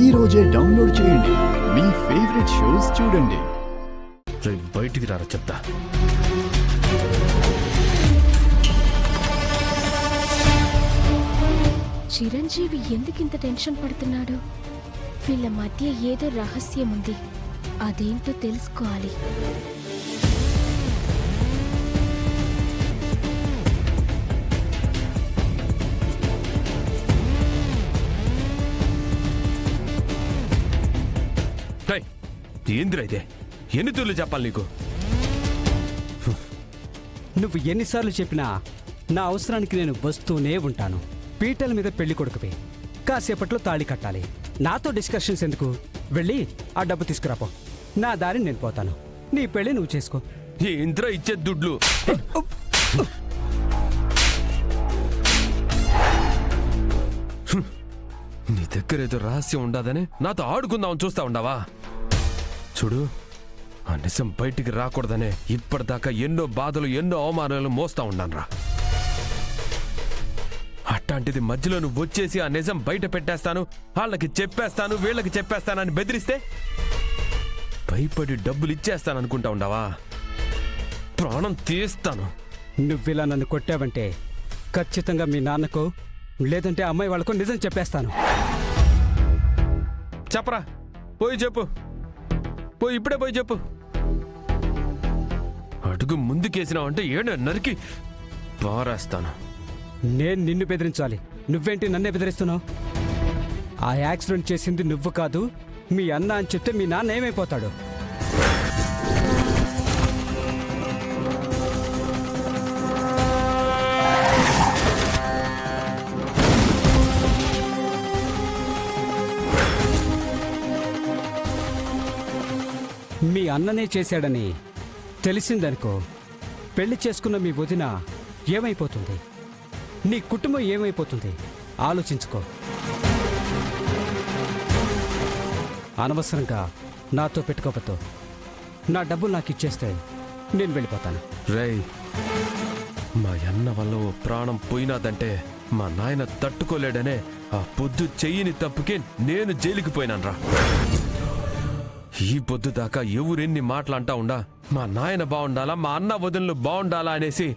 ఈ రోజే డౌన్లోడ్ చేయండి. మీ ఫేవరెట్ షోస్ చూడండి. బయటికి రారా చెప్తా. చిరంజీవి ఎందుకింత టెన్షన్ పడుతున్నాడు? వీళ్ళ మధ్య ఏదో రహస్యం ఉంది, అదేంటో తెలుసుకోవాలి. ఏంద్రా ఇదే? ఎన్ని తూర్లు చెప్పాలి నీకు? నువ్వు ఎన్నిసార్లు చెప్పినా నా అవసరానికి నేను వస్తూనే ఉంటాను. పీటల మీద పెళ్లి కొడుకువి, కాసేపట్లో తాళి కట్టాలి. నాతో డిస్కషన్స్ ఎందుకు? వెళ్ళి ఆ డబ్బు తీసుకురాపో. నా దారిని నేను పోతాను. నీ పెళ్లి నువ్వు చేసుకో. ఏంద్రా ఇచ్చే దుడ్లు? నీ దగ్గర ఏదో రహస్యం ఉండదని నాతో ఆడుకుందామని చూస్తా ఉండవా? చూడు, ఆ నిజం బయటికి రాకూడదనే ఇప్పటిదాకా ఎన్నో బాధలు, ఎన్నో అవమానాలు మోస్తా ఉన్నానురా. అట్లాంటిది మధ్యలో నువ్వు వచ్చేసి ఆ నిజం బయట పెట్టేస్తాను, వాళ్ళకి చెప్పేస్తాను, వీళ్ళకి చెప్పేస్తానని బెదిరిస్తే భయపడి డబ్బులు ఇచ్చేస్తాను అనుకుంటా ఉండవా? ప్రాణం తీస్తాను. నువ్విలా నన్ను కొట్టావంటే ఖచ్చితంగా మీ నాన్నకు, లేదంటే అమ్మాయి వాళ్ళకు నిజం చెప్పేస్తాను. చెప్పరా, పోయి చెప్పు. పోయి ఇప్పుడే పోయి చెప్పు. అడుగు ముందుకేసినావంటే ఏడు నరికి పారేస్తాను. నేను నిన్ను బెదిరించాలి, నువ్వేంటి నన్నే బెదిరిస్తున్నావు? ఆ యాక్సిడెంట్ చేసింది నువ్వు కాదు, మీ అన్న అని చెప్తే మీ నాన్న ఏమైపోతాడు? మీ అన్ననే చేశాడని తెలిసిందనుకో, పెళ్లి చేసుకున్న మీ వదిన ఏమైపోతుంది? నీ కుటుంబం ఏమైపోతుంది? ఆలోచించుకో. అనవసరంగా నాతో పెట్టుకోవద్దు. నా డబ్బులు నాకు ఇచ్చేస్తే నేను వెళ్ళిపోతాను. రేయ్, మా అన్న వల్ల ఓ ప్రాణం పోయినాదంటే మా నాయన తట్టుకోలేడనే ఆ పొద్దు చెయ్యిని తప్పుకే నేను జైలుకి పోయినాన్రా. ఈ పొద్దు దాకా ఎవరెన్ని మాటలంటా ఉండా మా నాయన బాగుండాలా, మా అన్న వదినలు బాగుండాలా అనేసి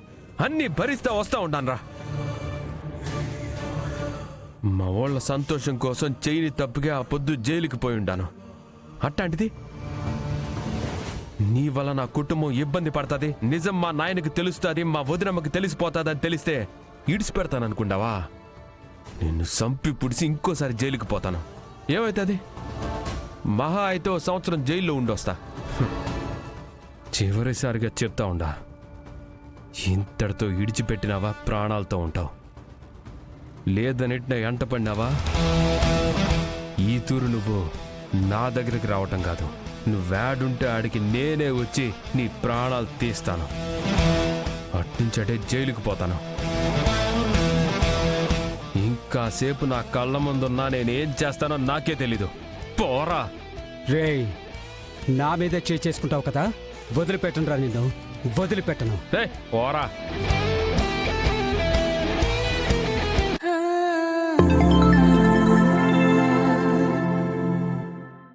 అన్ని భరిస్తా వస్తా ఉంటాన్రా. మా వాళ్ళ సంతోషం కోసం చెయ్యిని తప్పుగా ఆ పొద్దు జైలుకి పోయి ఉండాను. అట్లాంటిది నీ వల్ల నా కుటుంబం ఇబ్బంది పడుతుంది, నిజం మా నాయనకి తెలుస్తుంది, మా వదినమ్మకి తెలిసిపోతుందని తెలిస్తే ఇడిచిపెడతాననుకుంటావా? నిన్ను సంపి పుడిసి ఇంకోసారి జైలుకి పోతాను. ఏమవుతుంది? మహా అయితే ఓ సంవత్సరం జైల్లో ఉండొస్తా. చివరిసారిగా చెప్తా ఉండా, ఇంతటితో ఇడిచిపెట్టినావా ప్రాణాలతో ఉంటావు, లేదనిట్న ఎంట పడినావా ఈ తూరు నువ్వు నా దగ్గరికి రావటం కాదు, నువ్వేడుంటే ఆడికి నేనే వచ్చి నీ ప్రాణాలు తీస్తాను. అట్నుంచటే జైలుకి పోతాను. ఇంకాసేపు నా కళ్ళ ముందున్నా నేనేం చేస్తానో నాకే తెలీదు. పోరా. రేయ్, నా మీదే చేసుకుంటావు కదా, వదిలిపెట్టనురా నిన్ను, వదిలిపెట్టను. పోరా.